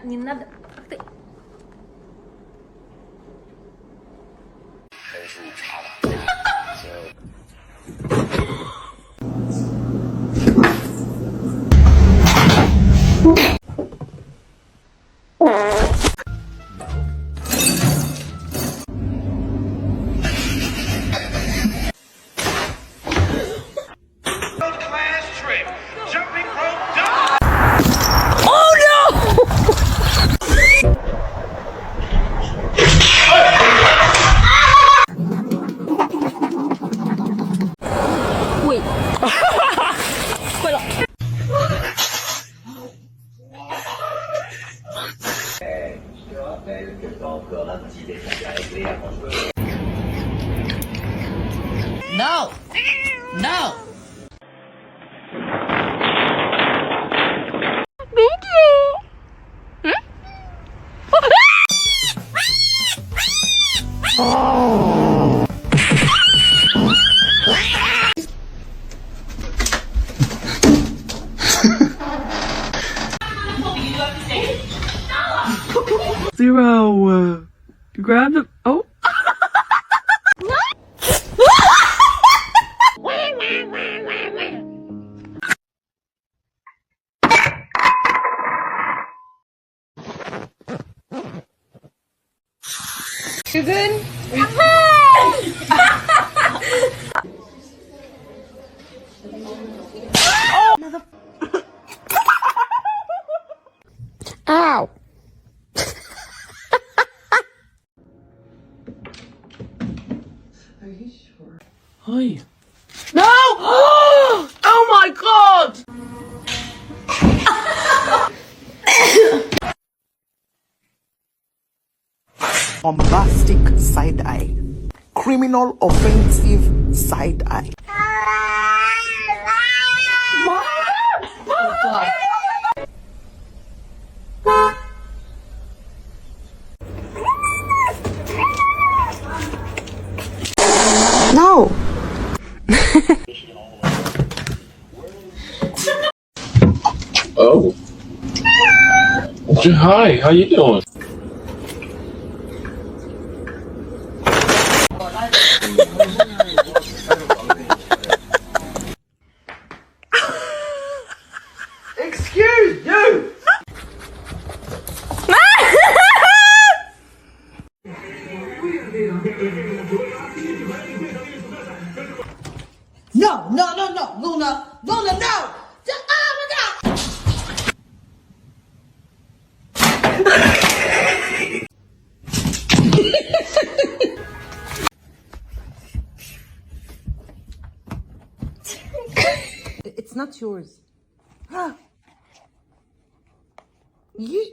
Не надо. Ты. No! No! Thank you. Zero. Grab the. Oh. You good? Ow! Are you sure? Hi. No! Oh my god! Bombastic side eye. Criminal offensive side eye. No. Oh. Hi, how you doing? Excuse you. No, no, no, no, Luna, Luna, no! Oh my God! It's not yours. You.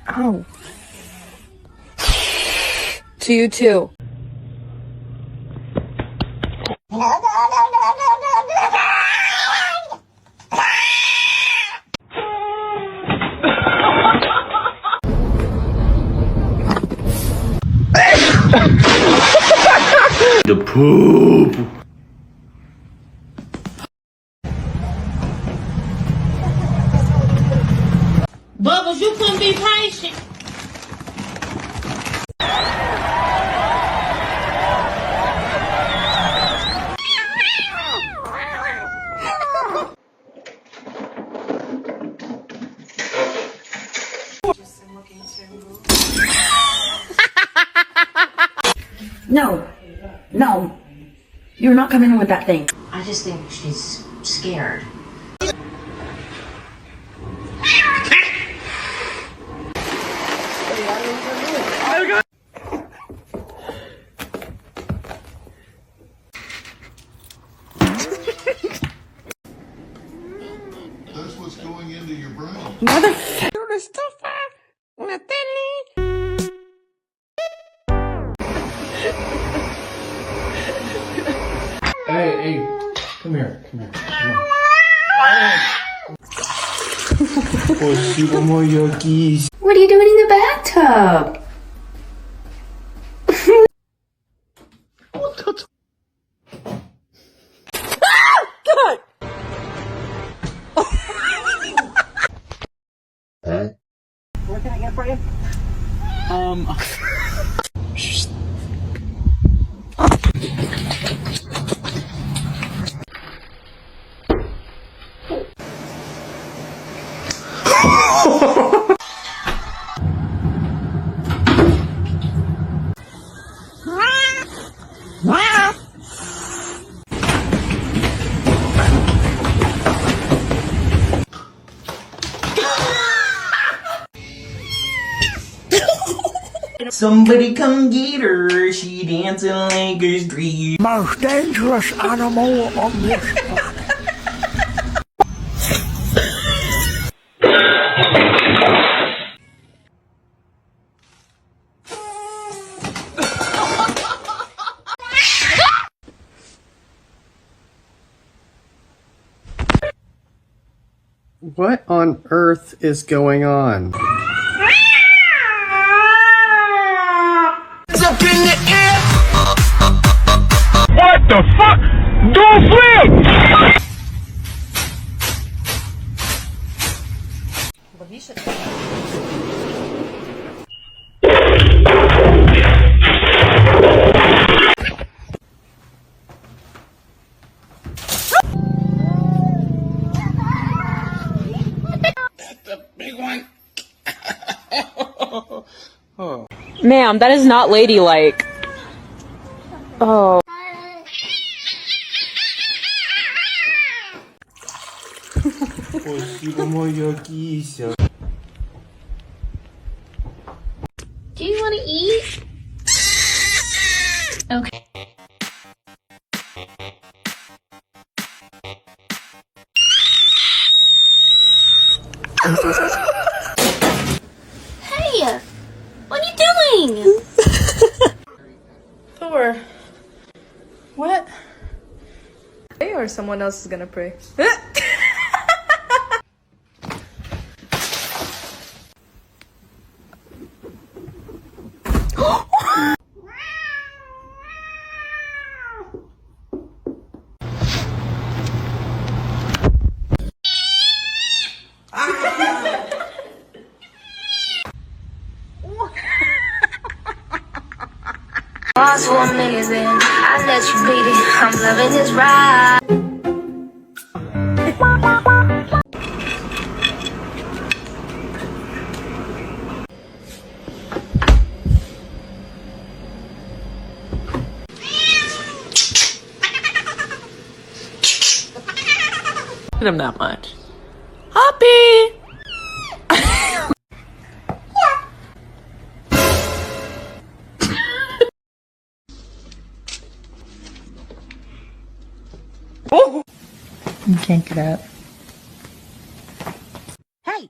Ow. To you too. The poop. Bubbles, you couldn't be patient. No, no, you're not coming in with that thing. I just think she's scared. That's what's going into your brain. Hey, come here, come on. What are you doing in the bathtub? Somebody come get her, she dancing like a street. Most dangerous animal on this planet. What on earth is going on? Up in the air. What the fuck? Don't flip! Ma'am, that is not ladylike. Oh. Do you want to eat? Okay. Hey! What are you doing? Thor. What? Pray or someone else is gonna pray? Boss for amazing. I let you beat it. I'm loving this ride. Him that much. Hoppy! You can't get up. Hey!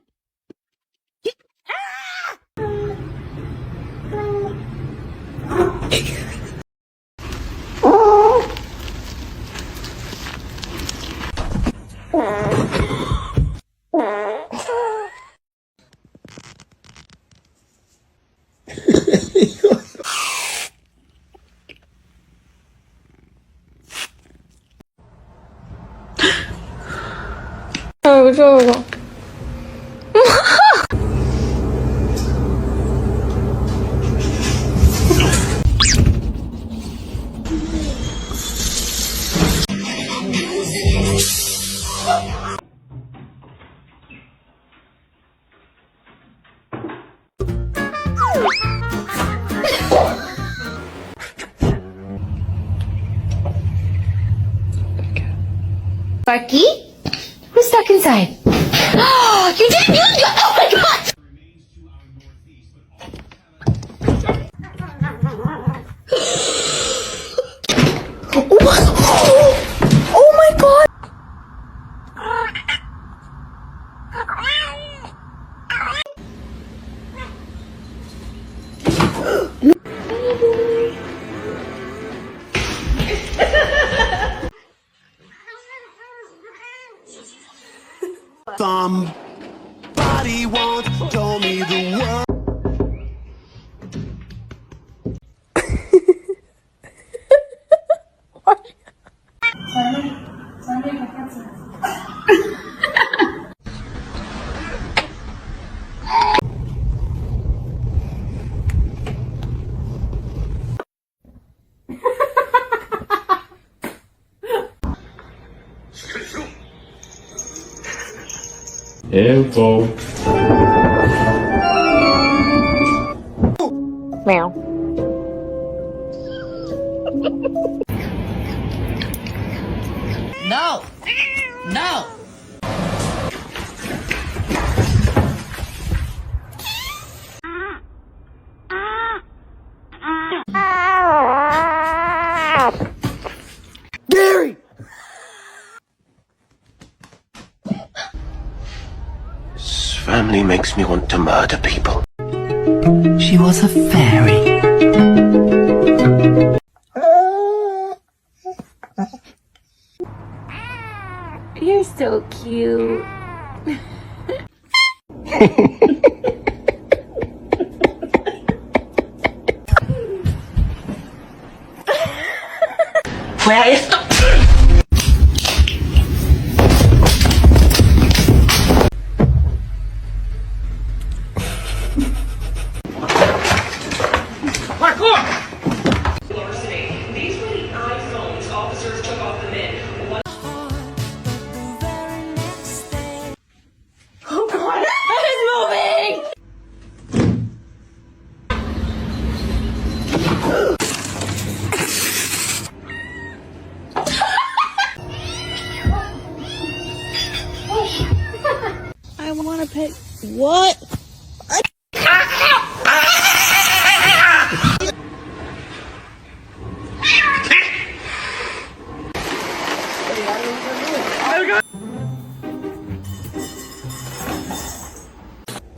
저거. Sparky? Who's stuck inside? Oh, you didn't use your. Oh my god! Oh my god! Info. Meow. No. No. Gary! This family makes me want to murder people. She was a fairy. You're so cute. Where is the... These were the iPhones officers took off the men. Oh God! It's moving! I want to pet. What?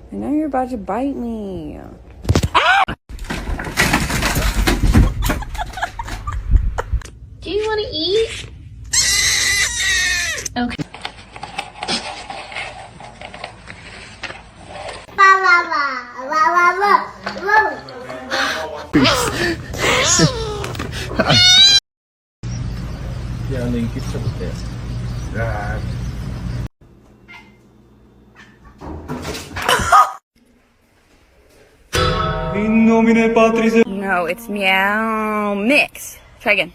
I know you're about to bite me. Do you want to eat? Okay. No, it's meow mix. Try again.